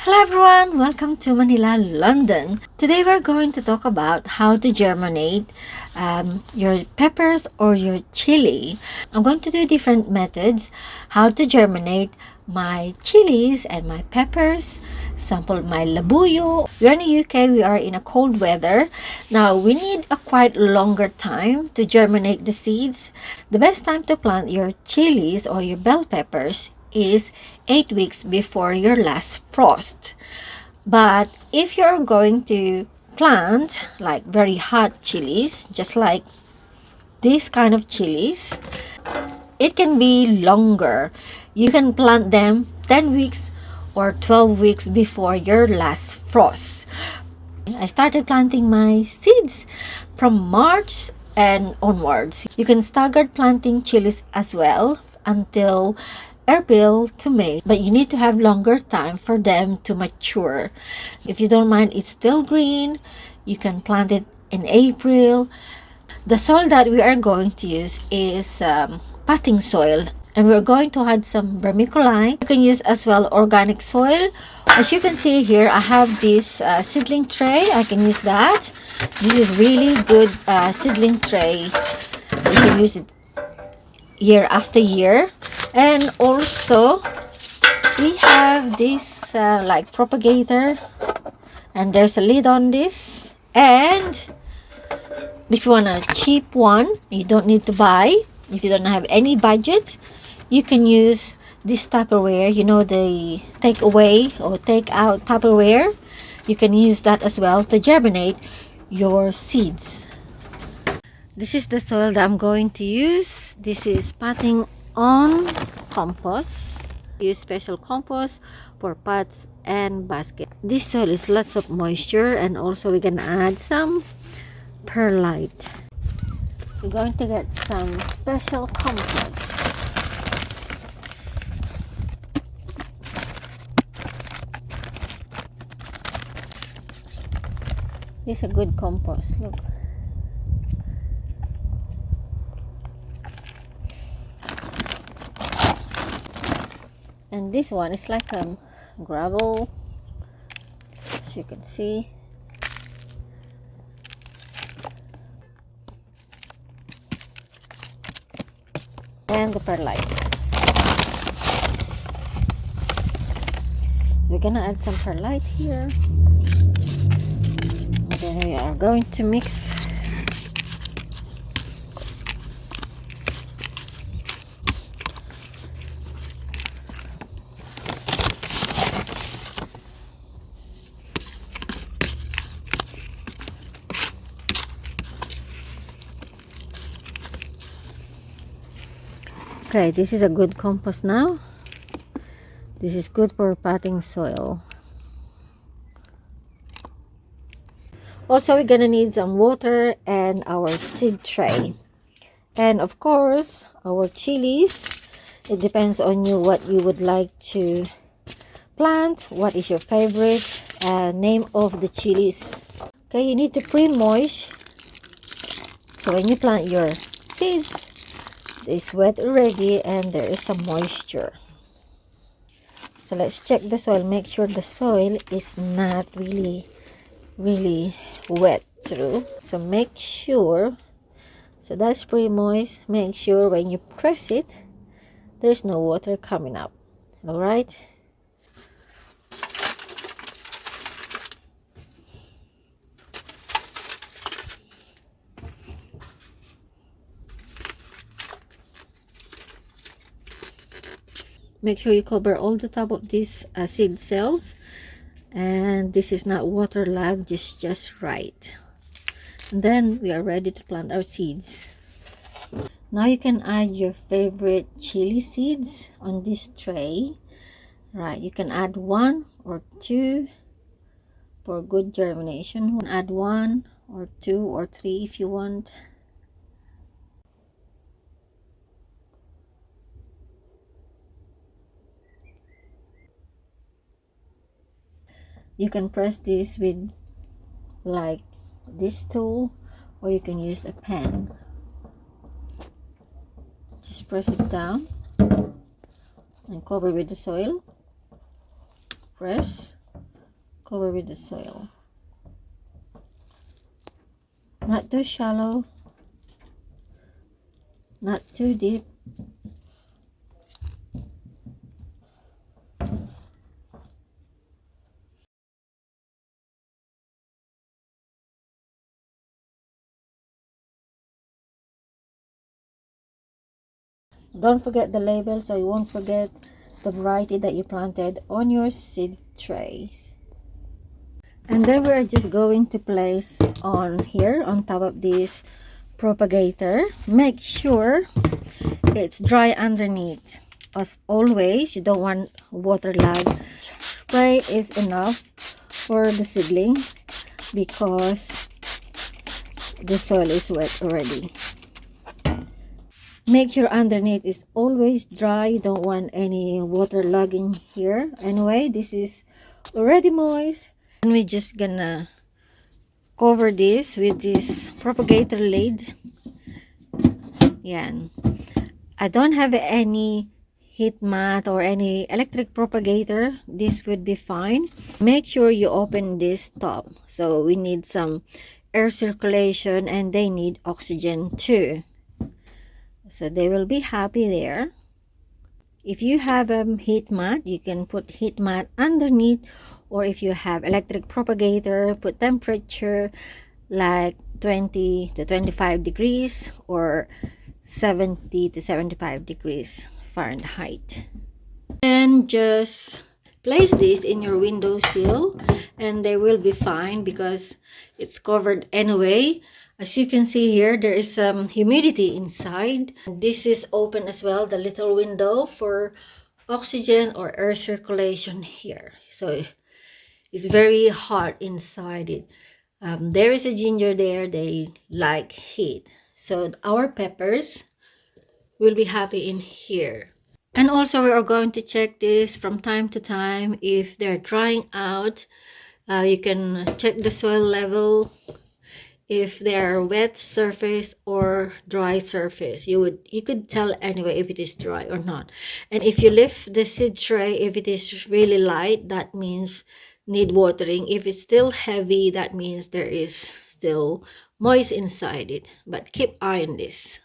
Hello everyone, welcome to Manila, London. Today we're going to talk about how to germinate your peppers or your chili. I'm going to do different methods how to germinate my chilies and my peppers. Sample my labuyo. We are in the UK, we are in a cold weather. Now we need a quite longer time to germinate the seeds. The best time to plant your chilies or your bell peppers is 8 weeks before your last frost. But if you're going to plant like very hot chilies, just like this kind of chilies, it can be longer. You can plant them 10 weeks or 12 weeks before your last frost. I started planting my seeds from March and onwards. You can stagger planting chilies as well until April to May, but you need to have longer time for them to mature. If you don't mind it's still green, you can plant it in April. The soil that we are going to use is potting soil, and we're going to add some vermiculite. You can use as well organic soil. As you can see here, I have this seedling tray. I can use that. This is really good seedling tray. You can use it year after year. And also we have this like propagator, and there's a lid on this. And if you want a cheap one, you don't need to buy. If you don't have any budget, you can use this Tupperware, you know, the take away or take out Tupperware. You can use that as well to germinate your seeds. This is the soil that I'm going to use. This is potting on compost. Use special compost for pots and basket. This soil is lots of moisture, and also we're gonna add some perlite. We're going to get some special compost. This is a good compost, look. And this one is like gravel, as you can see. And the perlite. We're gonna add some perlite here. And then we are going to mix. Okay, this is a good compost now. This is good for potting soil. Also, we're gonna need some water and our seed tray. And of course, our chilies. It depends on you what you would like to plant. What is your favorite name of the chilies. Okay, you need to pre-moist. So when you plant your seeds, it's wet already and there is some moisture. So let's check the soil. Make sure the soil is not really wet through. So make sure. So that's pretty moist. Make sure when you press it, there's no water coming up. All right. Make sure you cover all the top of these seed cells, and this is not waterlogged, just right. And then we are ready to plant our seeds. Now you can add your favorite chili seeds on this tray. Right, you can add 1 or 2 for good germination. You can add 1 or 2 or 3 if you want. You can press this with like this tool, or you can use a pen. Just press it down and cover with the soil. Press cover with the soil. Not too shallow, not too deep. Don't forget the label so you won't forget the variety that you planted on your seed trays. And then we're just going to place on here on top of this propagator. Make sure it's dry underneath. As always, you don't want water lag. Spray is enough for the seedling because the soil is wet already. Make sure underneath is always dry. You don't want any water logging here. Anyway, this is already moist. And we're just gonna cover this with this propagator lid. Yan. I don't have any heat mat or any electric propagator. This would be fine. Make sure you open this top. So we need some air circulation and they need oxygen too. So they will be happy there. If you have a heat mat, you can put heat mat underneath, or if you have electric propagator, put temperature like 20 to 25 degrees or 70 to 75 degrees Fahrenheit. And just place this in your windowsill and they will be fine because it's covered anyway. As you can see here, there is some humidity inside. This is open as well, the little window for oxygen or air circulation here. So it's very hot inside it. There is a ginger there, they like heat. So our peppers will be happy in here. And also we are going to check this from time to time. If they're drying out, you can check the soil level. If they are wet surface or dry surface, you could tell anyway if it is dry or not. And if you lift the seed tray, if it is really light, that means need watering. If it's still heavy, that means there is still moist inside it. But keep eye on this.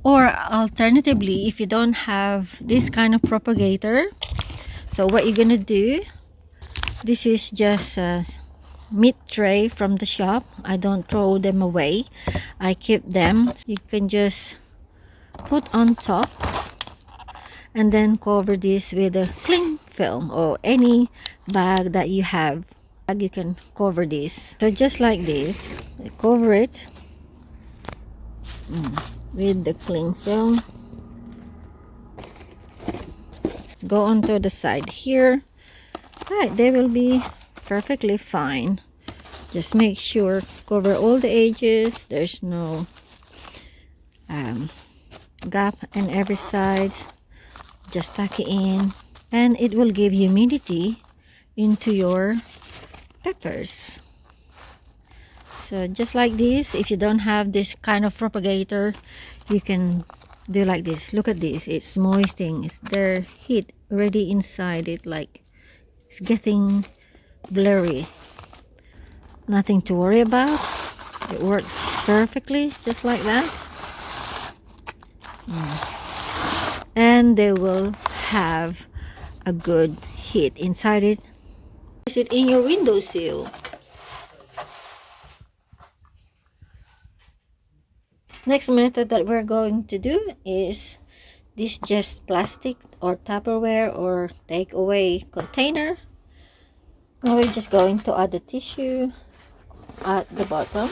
Or alternatively, if you don't have this kind of propagator, so what you're gonna do, this is just a meat tray from the shop. I don't throw them away, I keep them. You can just put on top and then cover this with a cling film or any bag that you have. You can cover this, so just like this, cover it with the cling film. Let's go onto the side here. Right, they will be perfectly fine. Just make sure cover all the edges. There's no gap on every side. Just tuck it in and it will give humidity into your peppers. So just like this, if you don't have this kind of propagator, you can do like this. Look at this, it's moisting. It's their heat already inside it, like it's getting blurry. Nothing to worry about. It works perfectly just like that. And they will have a good heat inside it. Place it in your windowsill. Next method that we're going to do is this, just plastic or Tupperware or takeaway container. Now we're just going to add the tissue at the bottom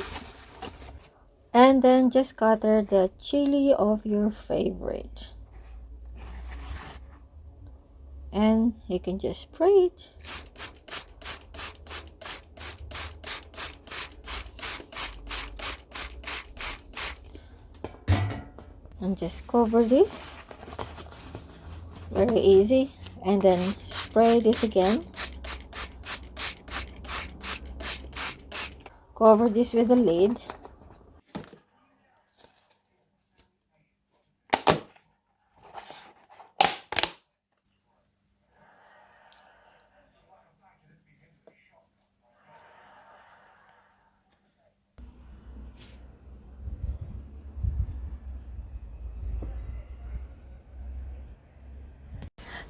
and then just gather the chili of your favorite and you can just spray it. And just cover this, very easy, and then spray this again. Cover this with a lid.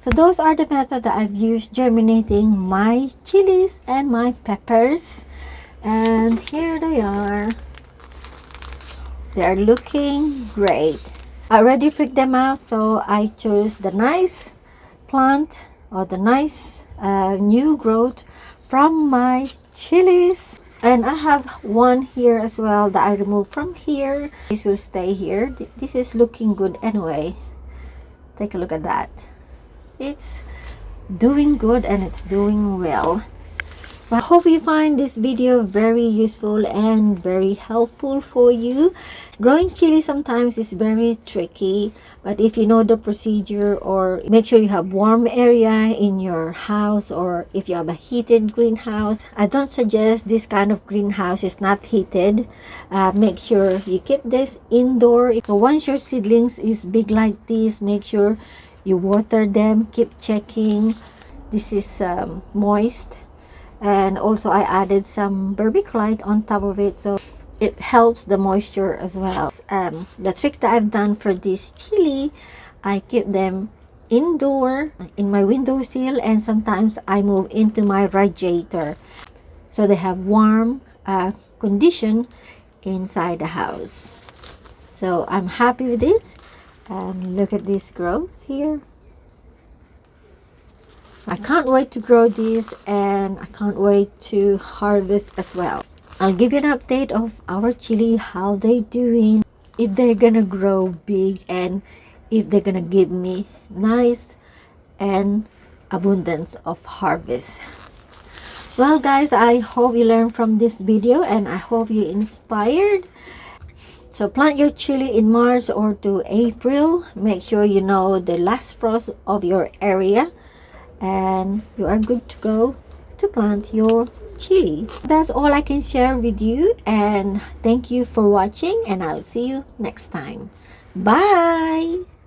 So those are the method that I've used germinating my chilies and my peppers. And here they are. They are looking great. I already freaked them out, so I chose the nice plant or the nice new growth from my chilies. And I have one here as well that I removed from here. This will stay here. This is looking good anyway. Take a look at that. It's doing good and it's doing well. I hope you find this video very useful and very helpful for you. Growing chili sometimes is very tricky, but if you know the procedure, or make sure you have warm area in your house, or if you have a heated greenhouse. I don't suggest this kind of greenhouse is not heated. Make sure you keep this indoor. So once your seedlings is big like this, make sure you water them, keep checking. This is moist. And also I added some vermiculite on top of it, so it helps the moisture as well. The trick that I've done for this chili, I keep them indoor in my windowsill, and sometimes I move into my radiator so they have warm condition inside the house. So I'm happy with this. Look at this growth here. I can't wait to grow this, and I can't wait to harvest as well. I'll give you an update of our chili, how they doing, if they're gonna grow big, and if they're gonna give me nice and abundance of harvest. Well guys, I hope you learned from this video, and I hope you inspired. So plant your chili in March or to April. Make sure you know the last frost of your area, and you are good to go to plant your chili. That's all I can share with you, and thank you for watching, and I'll see you next time. Bye.